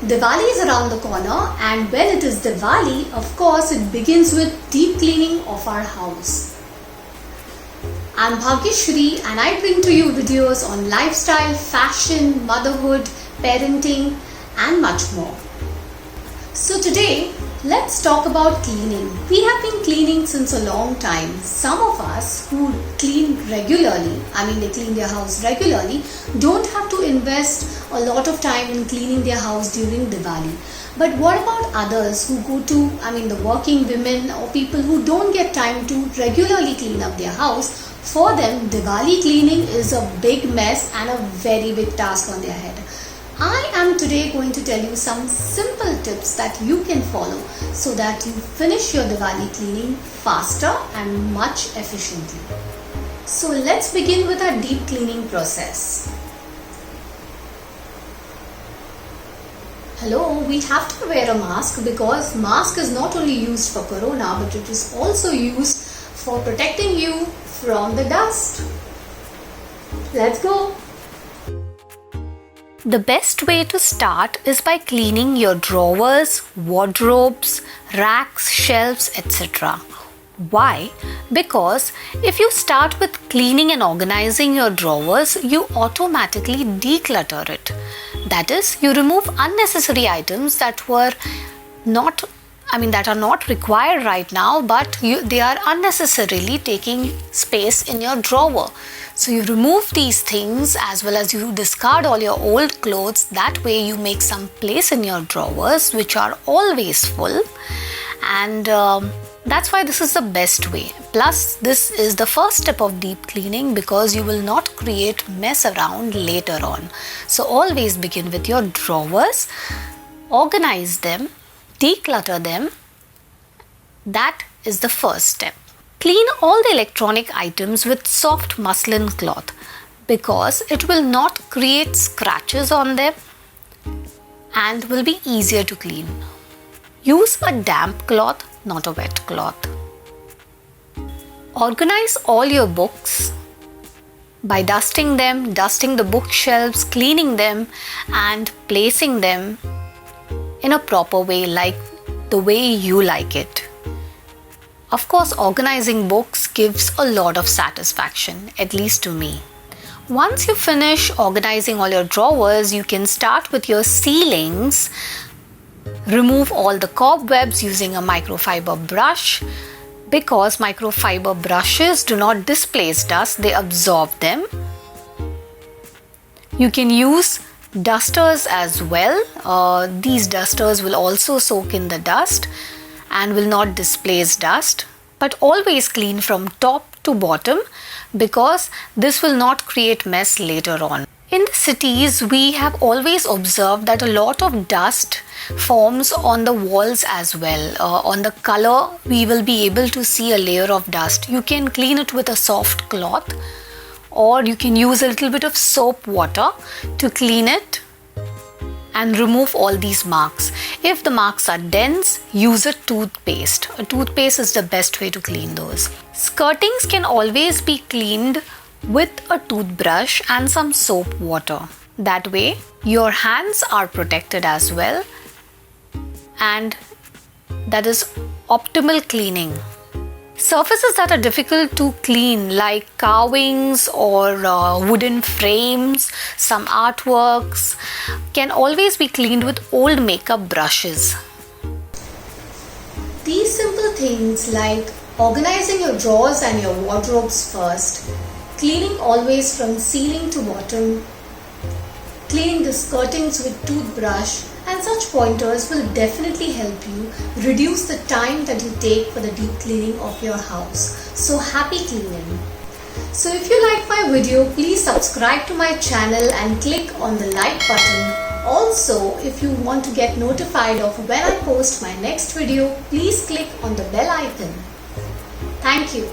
Diwali is around the corner, and when it is Diwali, of course, it begins with deep cleaning of our house. I'm Bhagyashri and I bring to you videos on lifestyle, fashion, motherhood, parenting and much more. So today, let's talk about cleaning. We have been cleaning since a long time. Some of us who clean regularly, they clean their house regularly, don't have to invest a lot of time in cleaning their house during Diwali. But what about others who go to, the working women or people who don't get time to regularly clean up their house? For them, Diwali cleaning is a big mess and a very big task on their head. I am today going to tell you some simple tips that you can follow so that you finish your Diwali cleaning faster and much efficiently. So let's begin with our deep cleaning process. Hello, we have to wear a mask because mask is not only used for corona but it is also used for protecting you from the dust. Let's go. The best way to start is by cleaning your drawers, wardrobes, racks, shelves, etc. Why? Because if you start with cleaning and organizing your drawers, you automatically declutter it. That is, you remove unnecessary items that are not required right now, but they are unnecessarily taking space in your drawer. So you remove these things as well as you discard all your old clothes. That way you make some place in your drawers which are always full, and that's why this is the best way. Plus, this is the first step of deep cleaning because you will not create mess around later on. So always begin with your drawers, organize them, declutter them. That is the first step. Clean all the electronic items with soft muslin cloth because it will not create scratches on them and will be easier to clean. Use a damp cloth, not a wet cloth. Organize all your books by dusting them, dusting the bookshelves, cleaning them and placing them in a proper way, like the way you like it. Of course, organizing books gives a lot of satisfaction, at least to me. Once you finish organizing all your drawers, you can start with your ceilings. Remove all the cobwebs using a microfiber brush because microfiber brushes do not displace dust, they absorb them. You can use dusters as well. These dusters will also soak in the dust and will not displace dust, but always clean from top to bottom because this will not create mess later on. In the cities, we have always observed that a lot of dust forms on the walls as well. On the color, we will be able to see a layer of dust. You can clean it with a soft cloth or you can use a little bit of soap water to clean it and remove all these marks. If the marks are dense, use a toothpaste. A toothpaste is the best way to clean those. Skirtings can always be cleaned with a toothbrush and some soap water. That way, your hands are protected as well, and that is optimal cleaning. Surfaces that are difficult to clean like carvings or wooden frames, some artworks can always be cleaned with old makeup brushes. These simple things like organizing your drawers and your wardrobes first, cleaning always from ceiling to bottom, cleaning the skirtings with toothbrush and such pointers will definitely help you reduce the time that you take for the deep cleaning of your house. So happy cleaning! So if you like my video, please subscribe to my channel and click on the like button. Also, if you want to get notified of when I post my next video, please click on the bell icon. Thank you.